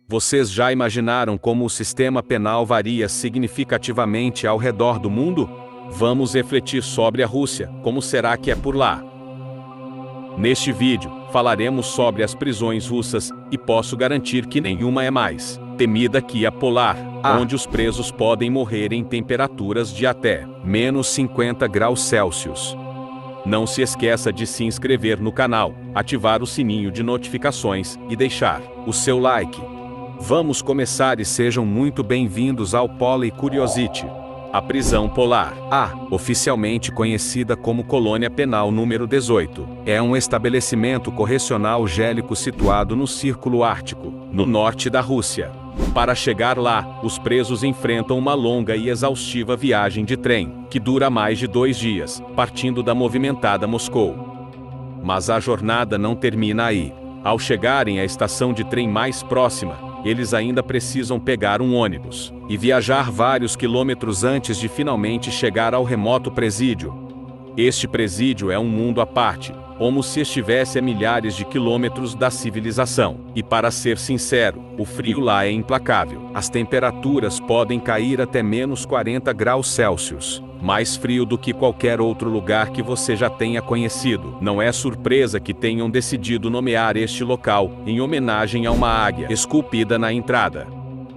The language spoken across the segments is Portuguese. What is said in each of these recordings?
Vocês já imaginaram como o sistema penal varia significativamente ao redor do mundo? Vamos refletir sobre a Rússia, como será que é por lá? Neste vídeo, falaremos sobre as prisões russas, e posso garantir que nenhuma é mais temida que a polar, onde os presos podem morrer em temperaturas de até -50 °C. Não se esqueça de se inscrever no canal, ativar o sininho de notificações e deixar o seu like. Vamos começar e sejam muito bem-vindos ao Poly Curiosity. A prisão polar, oficialmente conhecida como Colônia Penal número 18, é um estabelecimento correcional gélico situado no Círculo Ártico, no norte da Rússia. Para chegar lá, os presos enfrentam uma longa e exaustiva viagem de trem, que dura mais de 2 dias, partindo da movimentada Moscou. Mas a jornada não termina aí. Ao chegarem à estação de trem mais próxima, eles ainda precisam pegar um ônibus e viajar vários quilômetros antes de finalmente chegar ao remoto presídio. Este presídio é um mundo à parte, como se estivesse a milhares de quilômetros da civilização. E para ser sincero, o frio lá é implacável. As temperaturas podem cair até -40 °C, mais frio do que qualquer outro lugar que você já tenha conhecido. Não é surpresa que tenham decidido nomear este local em homenagem a uma águia esculpida na entrada.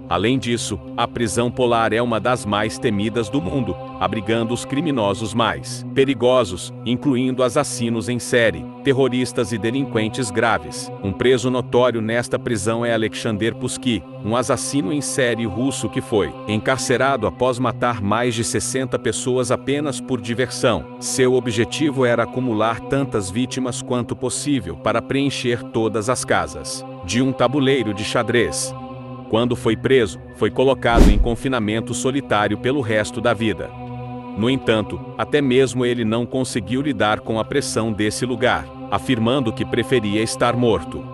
Além disso, a prisão polar é uma das mais temidas do mundo, abrigando os criminosos mais perigosos, incluindo assassinos em série, terroristas e delinquentes graves. Um preso notório nesta prisão é Alexander Pushkin, um assassino em série russo que foi encarcerado após matar mais de 60 pessoas apenas por diversão. Seu objetivo era acumular tantas vítimas quanto possível para preencher todas as casas de um tabuleiro de xadrez. Quando foi preso, foi colocado em confinamento solitário pelo resto da vida. No entanto, até mesmo ele não conseguiu lidar com a pressão desse lugar, afirmando que preferia estar morto.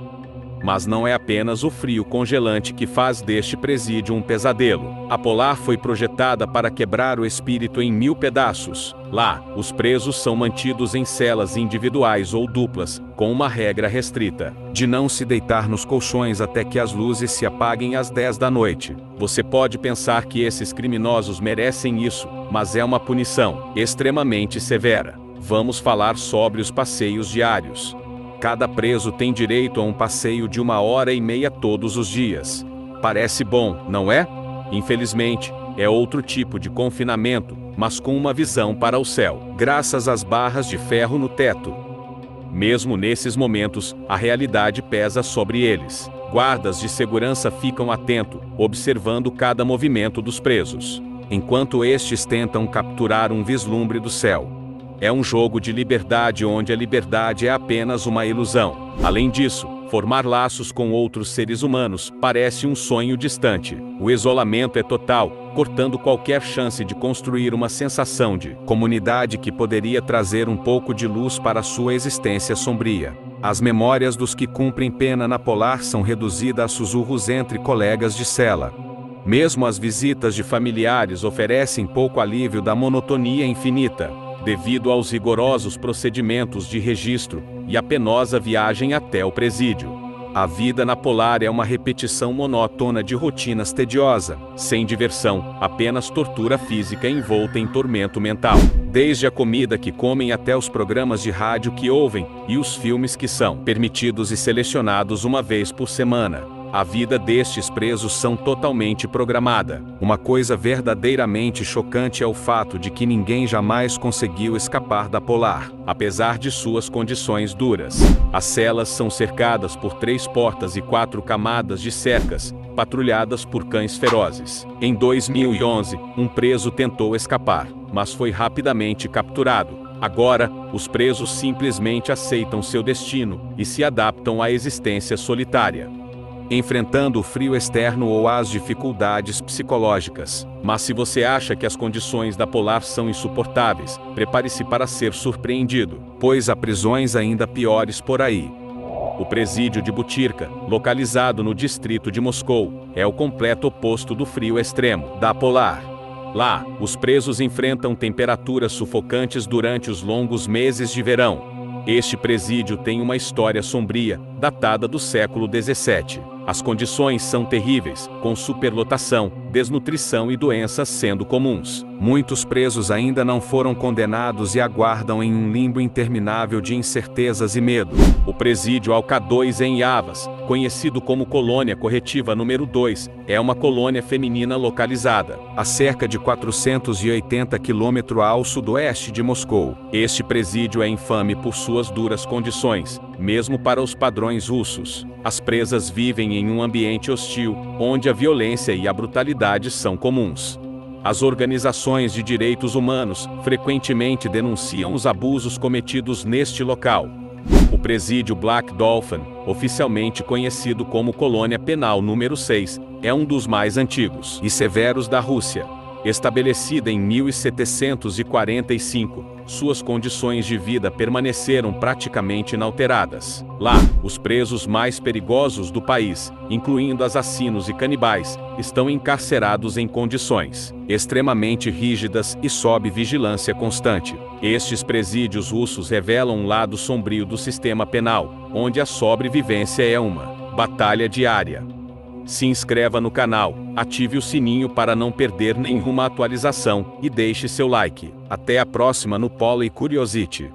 Mas não é apenas o frio congelante que faz deste presídio um pesadelo. A Polar foi projetada para quebrar o espírito em 1000 pedaços. Lá, os presos são mantidos em celas individuais ou duplas, com uma regra restrita de não se deitar nos colchões até que as luzes se apaguem às 10 da noite. Você pode pensar que esses criminosos merecem isso, mas é uma punição extremamente severa. Vamos falar sobre os passeios diários. Cada preso tem direito a um passeio de 1h30 todos os dias. Parece bom, não é? Infelizmente, é outro tipo de confinamento, mas com uma visão para o céu, graças às barras de ferro no teto. Mesmo nesses momentos, a realidade pesa sobre eles. Guardas de segurança ficam atentos, observando cada movimento dos presos, enquanto estes tentam capturar um vislumbre do céu. É um jogo de liberdade onde a liberdade é apenas uma ilusão. Além disso, formar laços com outros seres humanos parece um sonho distante. O isolamento é total, cortando qualquer chance de construir uma sensação de comunidade que poderia trazer um pouco de luz para sua existência sombria. As memórias dos que cumprem pena na Polar são reduzidas a sussurros entre colegas de cela. Mesmo as visitas de familiares oferecem pouco alívio da monotonia infinita, devido aos rigorosos procedimentos de registro e a penosa viagem até o presídio. A vida na Polar é uma repetição monótona de rotinas tediosa, sem diversão, apenas tortura física envolta em tormento mental. Desde a comida que comem até os programas de rádio que ouvem e os filmes que são permitidos e selecionados uma vez por semana. A vida destes presos são totalmente programada. Uma coisa verdadeiramente chocante é o fato de que ninguém jamais conseguiu escapar da Polar, apesar de suas condições duras. As celas são cercadas por 3 portas e 4 camadas de cercas, patrulhadas por cães ferozes. Em 2011, um preso tentou escapar, mas foi rapidamente capturado. Agora, os presos simplesmente aceitam seu destino e se adaptam à existência solitária, enfrentando o frio externo ou as dificuldades psicológicas. Mas se você acha que as condições da Polar são insuportáveis, prepare-se para ser surpreendido, pois há prisões ainda piores por aí. O presídio de Butyrka, localizado no distrito de Moscou, é o completo oposto do frio extremo da Polar. Lá, os presos enfrentam temperaturas sufocantes durante os longos meses de verão. Este presídio tem uma história sombria, datada do século XVII. As condições são terríveis, com superlotação, desnutrição e doenças sendo comuns. Muitos presos ainda não foram condenados e aguardam em um limbo interminável de incertezas e medo. O presídio Alca-2 em Yavas, conhecido como Colônia Corretiva número 2, é uma colônia feminina localizada a cerca de 480 km ao sudoeste de Moscou. Este presídio é infame por suas duras condições, mesmo para os padrões russos. As presas vivem em um ambiente hostil, onde a violência e a brutalidade são comuns. As organizações de direitos humanos frequentemente denunciam os abusos cometidos neste local. O presídio Black Dolphin, oficialmente conhecido como Colônia Penal número 6, é um dos mais antigos e severos da Rússia. Estabelecida em 1745, suas condições de vida permaneceram praticamente inalteradas. Lá, os presos mais perigosos do país, incluindo assassinos e canibais, estão encarcerados em condições extremamente rígidas e sob vigilância constante. Estes presídios russos revelam um lado sombrio do sistema penal, onde a sobrevivência é uma batalha diária. Se inscreva no canal, ative o sininho para não perder nenhuma atualização e deixe seu like. Até a próxima no Poly Curiosity.